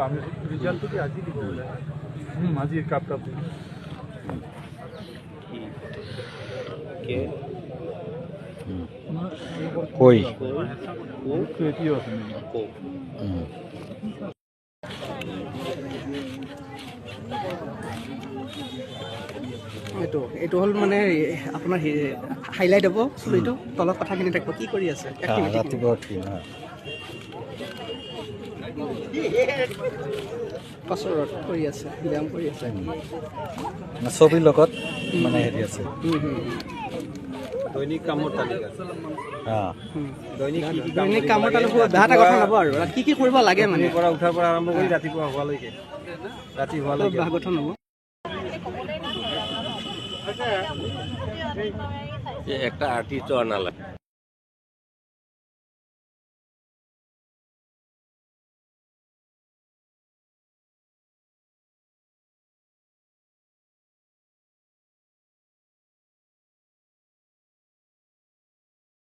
আমি রিজাল্টটো কি আজি দিব আজি কাপটা কই এইটো হ'ল মানে আপোনাৰ হাইলাইট হ'ব চুলিটো তলত কথাখিনি থাকিব কি কৰি আছে কচৰত কৰি আছে ব্যায়াম কৰি আছে ছবিৰ লগত মানে হেৰি আছে দৈনিক কামৰ তালিকা দৈনিক কামৰ তালিকা বেয়া এটা কথা হ'ব আৰু কি কি কৰিব লাগে মানে পৰা উঠাৰ পৰা আৰম্ভ কৰি ৰাতিপুৱা হোৱালৈকে ৰাতি হোৱালৈকে বেয়া গঠন হ'ব একটা আৰ্টিস্ট আনা লাগে